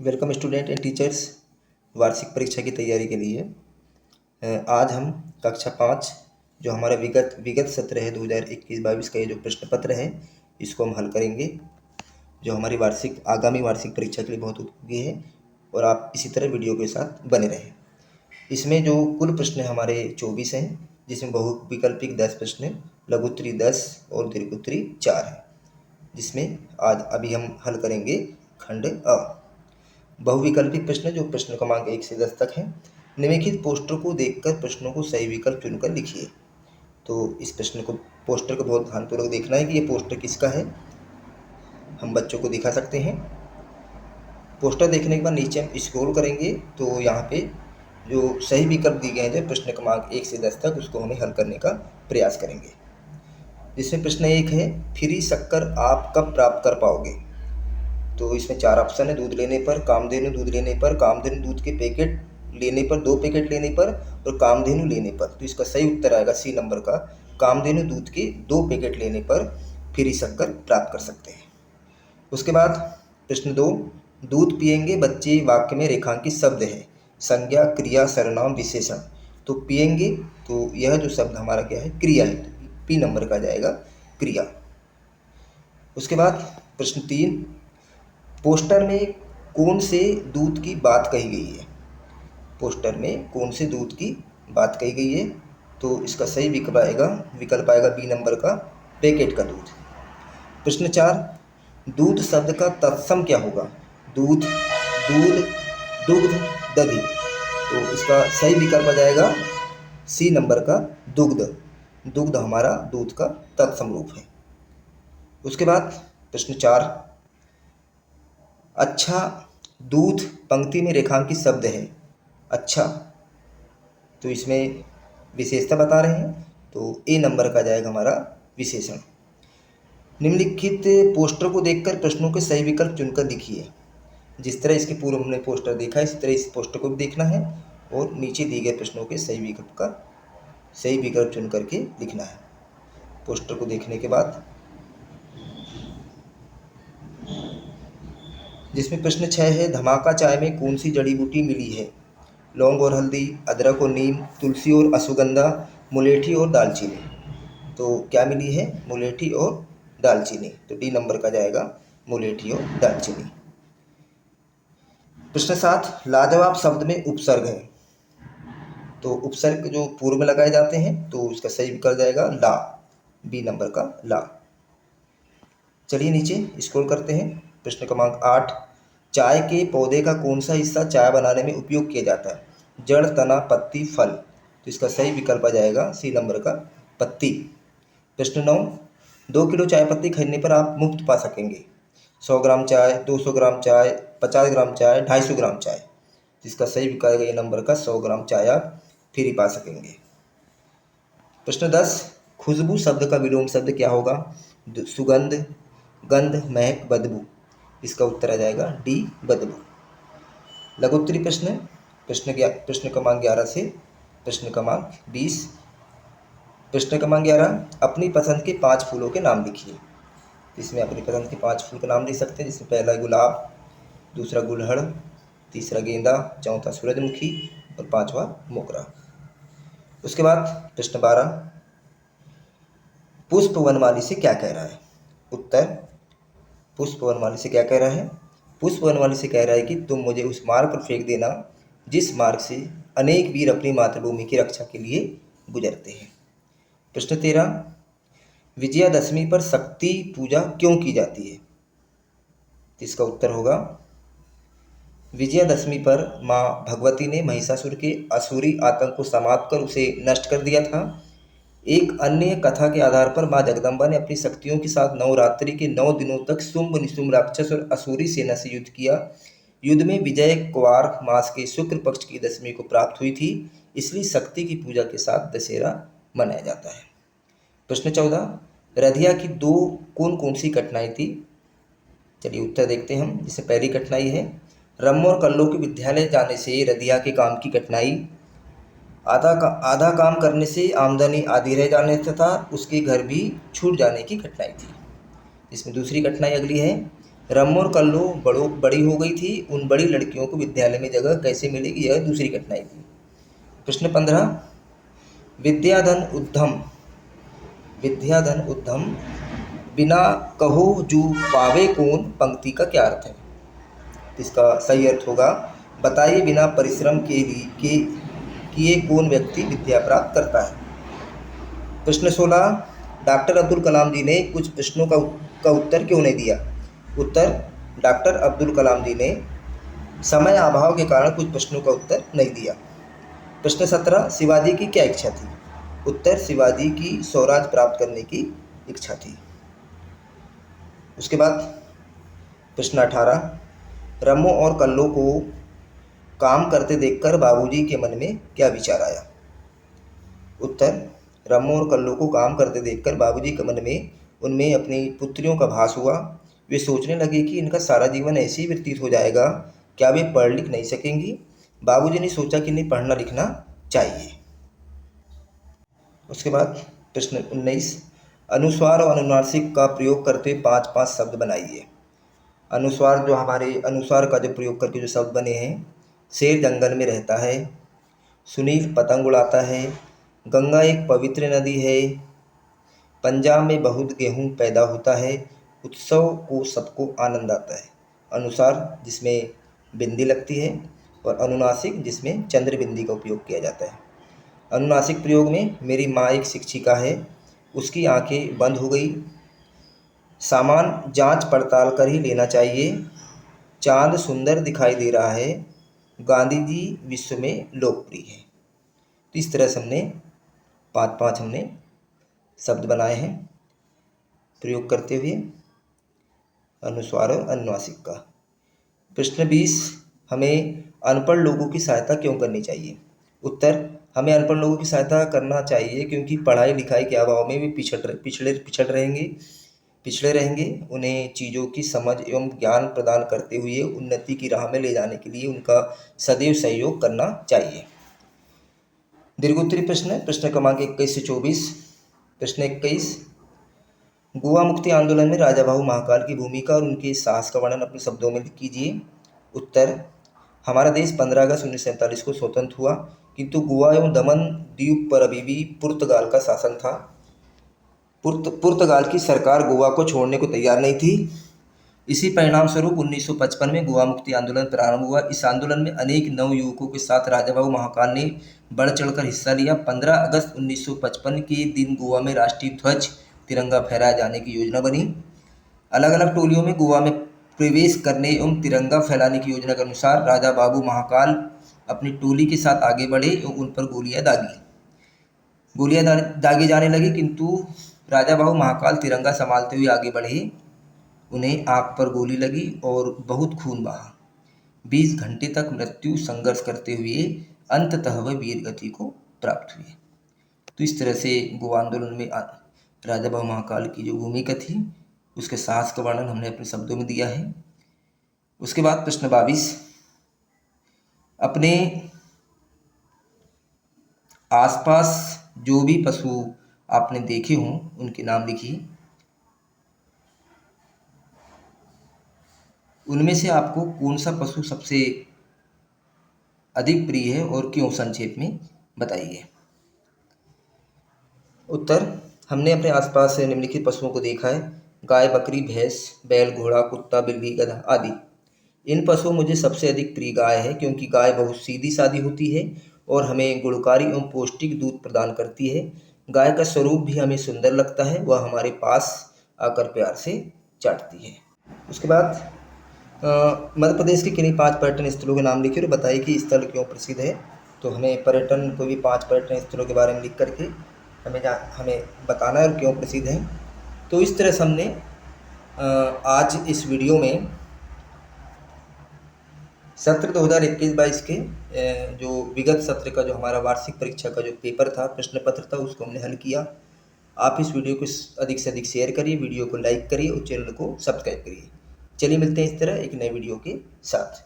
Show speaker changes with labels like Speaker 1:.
Speaker 1: Welcome student and teachers. वार्षिक परीक्षा की तैयारी के लिए आज हम कक्षा 5 जो हमारा विगत सत्र है 2021-22 का ये जो प्रश्न पत्र है इसको हम हल करेंगे, जो हमारी आगामी वार्षिक परीक्षा के लिए बहुत उपयोगी है। और आप इसी तरह वीडियो के साथ बने रहें। इसमें जो कुल प्रश्न हमारे 24 हैं, जिसमें बहुविकल्पिक 10 प्रश्न, लघुत्तरी 10 और दीर्घोत्तरी 4 है, जिसमें आज अभी हम हल करेंगे खंड अ। बहुविकल्पिक प्रश्न जो प्रश्न क्रमांक 1 से 10 तक है। निम्नलिखित पोस्टर को देखकर प्रश्नों को सही विकल्प चुनकर लिखिए। तो इस पोस्टर को बहुत ध्यानपूर्वक देखना है कि ये पोस्टर किसका है। हम बच्चों को दिखा सकते हैं। पोस्टर देखने के बाद नीचे हम स्क्रॉल करेंगे तो यहाँ पे जो सही विकल्प दिए गए हैं प्रश्न क्रमांक 1 से 10 तक, उसको हमें हल करने का प्रयास करेंगे। जिसमें प्रश्न 1 है, फ्री शक्कर आप कब प्राप्त कर पाओगे। तो इसमें 4 ऑप्शन है। दूध लेने पर, कामधेनु दूध लेने पर, कामधेनु दूध के पैकेट लेने पर, 2 पैकेट लेने पर और कामधेनु लेने पर। तो इसका सही उत्तर आएगा सी नंबर का, कामधेनु दूध के 2 पैकेट लेने पर फ्री शक्कर प्राप्त कर सकते हैं। उसके बाद प्रश्न 2, दूध पिएंगे बच्चे वाक्य में रेखांकित शब्द है, संज्ञा, क्रिया, सर्वनाम, विशेषण। तो पिएंगे, तो यह जो शब्द हमारा क्या है, क्रिया है, तो पी नंबर का जाएगा क्रिया। उसके बाद प्रश्न 3, पोस्टर में कौन से दूध की बात कही गई है। पोस्टर में कौन से दूध की बात कही गई है। तो इसका सही विकल्प आएगा बी नंबर का, पैकेट का दूध। प्रश्न 4, दूध शब्द का तत्सम क्या होगा। दूध, दूध, दुग्ध, दधि। तो इसका सही विकल्प आ जाएगा सी नंबर का, दुग्ध। दुग्ध हमारा दूध का तत्सम रूप है। उसके बाद प्रश्न 4, अच्छा दूध पंक्ति में रेखांकित शब्द है। अच्छा, तो इसमें विशेषता बता रहे हैं, तो ए नंबर का जाएगा हमारा विशेषण। निम्नलिखित पोस्टर को देखकर प्रश्नों के सही विकल्प चुनकर लिखिए। जिस तरह इसके पूर्व हमने पोस्टर देखा है, इसी तरह इस पोस्टर को भी देखना है और नीचे दिए गए प्रश्नों के सही विकल्प चुन करके लिखना है। पोस्टर को देखने के बाद जिसमें प्रश्न 6 है, धमाका चाय में कौन सी जड़ी बूटी मिली है। लौंग और हल्दी, अदरक और नीम, तुलसी और अश्वगंधा, मुलेठी और दालचीनी। तो क्या मिली है, मुलेठी और दालचीनी। तो डी नंबर का जाएगा मुलेठी और दालचीनी। प्रश्न 7, लाजवाब शब्द में उपसर्ग है। तो उपसर्ग जो पूर्व में लगाए जाते हैं, तो उसका सही विकल्प जाएगा ला, बी नंबर का ला। चलिए नीचे स्क्रॉल करते हैं। प्रश्न क्रमांक 8, चाय के पौधे का कौन सा हिस्सा चाय बनाने में उपयोग किया जाता है। जड़, तना, पत्ती, फल। तो इसका सही विकल्प आ जाएगा सी नंबर का, पत्ती। प्रश्न 9, 2 किलो चाय पत्ती खरीदने पर आप मुफ्त पा सकेंगे 100 ग्राम चाय, 200 ग्राम चाय, 50 ग्राम चाय, 250 ग्राम चाय। जिसका सही विकल्प है ये नंबर का, 100 ग्राम चाय आप फ्री पा सकेंगे। प्रश्न 10, खुशबू शब्द का विलोम शब्द क्या होगा। सुगंध, गंध, महक, बदबू। इसका उत्तर आ जाएगा डी, बदबू। लघुत्तरी प्रश्न प्रश्न क्रमांक 11 से प्रश्न क्रमांक 20। प्रश्न क्रमांक 11, अपनी पसंद के 5 फूलों के नाम लिखिए। इसमें अपनी पसंद के 5 फूल का नाम लिख सकते हैं, जिसमें पहला गुलाब, दूसरा गुलहड़, तीसरा गेंदा, चौथा सूरजमुखी और 5वां मोगरा। उसके बाद प्रश्न 12, पुष्प वनमाली से क्या कह रहा है। उत्तर, पुष्प वनमाली से क्या कह रहा है। पुष्प वनमाली से कह रहा है कि तुम मुझे उस मार्ग पर फेंक देना जिस मार्ग से अनेक वीर अपनी मातृभूमि की रक्षा के लिए गुजरते हैं। प्रश्न 13, विजयादशमी पर शक्ति पूजा क्यों की जाती है। इसका उत्तर होगा, विजयादशमी पर माँ भगवती ने महिषासुर के असुरी आतंक को समाप्त कर उसे नष्ट कर दिया था। एक अन्य कथा के आधार पर माँ जगदम्बा ने अपनी शक्तियों के साथ नवरात्रि के 9 दिनों तक शुंभ निशुंभ राक्षस और असुरी सेना से युद्ध किया। युद्ध में विजय क्वार मास के शुक्ल पक्ष की दशमी को प्राप्त हुई थी, इसलिए शक्ति की पूजा के साथ दशहरा मनाया जाता है। प्रश्न 14, रधिया की 2 कौन कौन सी कठिनाई थी। चलिए उत्तर देखते हैं हम। जिससे पहली कठिनाई है, रम्म और कल्लो के विद्यालय जाने से रधिया के काम की कठिनाई। आधा काम करने से आमदनी आधी रह जाने तथा उसके घर भी छूट जाने की कठिनाई थी। इसमें दूसरी कठिनाई अगली है, रम और कल्लू बड़ी हो गई थी, उन बड़ी लड़कियों को विद्यालय में जगह कैसे मिलेगी, यह दूसरी कठिनाई थी। प्रश्न 15, विद्याधन उद्यम विद्याधन उद्यम बिना कहो जू पावे कौन पंक्ति का क्या अर्थ है। इसका सही अर्थ होगा, बताइए बिना परिश्रम के किए कौन व्यक्ति विद्या प्राप्त करता है। प्रश्न 16, डॉक्टर अब्दुल कलाम जी ने कुछ प्रश्नों का उत्तर क्यों नहीं दिया। उत्तर, डॉक्टर अब्दुल कलाम जी ने समय अभाव के कारण कुछ प्रश्नों का उत्तर नहीं दिया। प्रश्न 17, शिवाजी की क्या इच्छा थी। उत्तर, शिवाजी की स्वराज प्राप्त करने की इच्छा थी। उसके बाद प्रश्न 18, रमो और कल्लो को काम करते देखकर बाबूजी के मन में क्या विचार आया। उत्तर, रमो और कल्लो को काम करते देखकर बाबूजी के मन में उनमें अपनी पुत्रियों का भास हुआ। वे सोचने लगे कि इनका सारा जीवन ऐसे ही व्यतीत हो जाएगा, क्या वे पढ़ लिख नहीं सकेंगी। बाबूजी ने सोचा कि इन्हें पढ़ना लिखना चाहिए। उसके बाद प्रश्न 19, अनुस्वार और अनुनासिक का प्रयोग करते 5-5 शब्द बनाइए। अनुस्वार जो हमारे अनुस्वार का जो प्रयोग करके जो शब्द बने हैं, शेर जंगल में रहता है, सुनील पतंग उड़ाता है, गंगा एक पवित्र नदी है, पंजाब में बहुत गेहूँ पैदा होता है, उत्सव को सबको आनंद आता है। अनुसार जिसमें बिंदी लगती है और अनुनासिक जिसमें चंद्र बिंदी का उपयोग किया जाता है। अनुनासिक प्रयोग में मेरी माँ एक शिक्षिका है, उसकी आंखें बंद हो गई, सामान जांच पड़ताल कर ही लेना चाहिए, चांद सुंदर दिखाई दे रहा है, गांधी जी विश्व में लोकप्रिय है। तो इस तरह से हमने 5-5 हमने शब्द बनाए हैं प्रयोग करते हुए अनुस्वार और अनुनासिक का। प्रश्न 20, हमें अनपढ़ लोगों की सहायता क्यों करनी चाहिए। उत्तर, हमें अनपढ़ लोगों की सहायता करना चाहिए क्योंकि पढ़ाई लिखाई के अभाव में वे पिछड़े रहेंगे। उन्हें चीज़ों की समझ एवं ज्ञान प्रदान करते हुए उन्नति की राह में ले जाने के लिए उनका सदैव सहयोग करना चाहिए। दीर्घोत्तरी प्रश्न क्रमांक 21 से 24। प्रश्न 21, गोवा मुक्ति आंदोलन में राजा भाऊ महाकाल की भूमिका और उनके साहस का वर्णन अपने शब्दों में कीजिए। उत्तर, हमारा देश 15 अगस्त 1947 को स्वतंत्र हुआ, किंतु गोवा एवं दमन द्वीप पर अभी भी पुर्तगाल का शासन था। पुर्तगाल की सरकार गोवा को छोड़ने को तैयार नहीं थी। इसी परिणाम स्वरूप 1955 में गोवा मुक्ति आंदोलन प्रारंभ हुआ। इस आंदोलन में अनेक नव युवकों के साथ राजा भाऊ महाकाल ने बढ़ चढ़कर हिस्सा लिया। 15 अगस्त 1955 के दिन गोवा में राष्ट्रीय ध्वज तिरंगा फहराए जाने की योजना बनी। अलग अलग टोलियों में गोवा में प्रवेश करने एवं तिरंगा फैलाने की योजना के अनुसार राजा बाबू महाकाल अपनी टोली के साथ आगे बढ़े एवं उन पर गोलियां दागी जाने लगी, किंतु राजा बाबू महाकाल तिरंगा संभालते हुए आगे बढ़े। उन्हें आँख पर गोली लगी और बहुत खून बहा। 20 घंटे तक मृत्यु संघर्ष करते हुए अंततः वह वीर गति को प्राप्त हुए। तो इस तरह से गोवा आंदोलन में राजा बाबू महाकाल की जो भूमिका थी उसके साहस का वर्णन हमने अपने शब्दों में दिया है। उसके बाद प्रश्न 22, अपने आसपास जो भी पशु आपने देखे हों उनके नाम लिखिए। उनमें से आपको कौन सा पशु सबसे अधिक प्रिय है और क्यों, संक्षेप में बताइए। उत्तर, हमने अपने आसपास से निम्नलिखित पशुओं को देखा है: गाय, बकरी, भैंस, बैल, घोड़ा, कुत्ता, बिल्ली, गधा आदि। इन पशुओं मुझे सबसे अधिक प्रिय गाय है, क्योंकि गाय बहुत सीधी सादी होती है और हमें गुणकारी एवं पौष्टिक दूध प्रदान करती है। गाय का स्वरूप भी हमें सुंदर लगता है, वह हमारे पास आकर प्यार से चाटती है। उसके बाद मध्य प्रदेश के किन्हीं 5 पर्यटन स्थलों के नाम लिखिए और बताइए कि स्थल क्यों प्रसिद्ध है। तो हमें पर्यटन को भी 5 पर्यटन स्थलों के बारे में लिख करके हमें बताना है और क्यों प्रसिद्ध है। तो इस तरह से हमने आज इस वीडियो में सत्र 2021-22 के जो विगत सत्र का जो हमारा वार्षिक परीक्षा का जो पेपर था, प्रश्न पत्र था, उसको हमने हल किया। आप इस वीडियो को अधिक से अधिक शेयर करिए, वीडियो को लाइक करिए और चैनल को सब्सक्राइब करिए। चलिए मिलते हैं इस तरह एक नए वीडियो के साथ।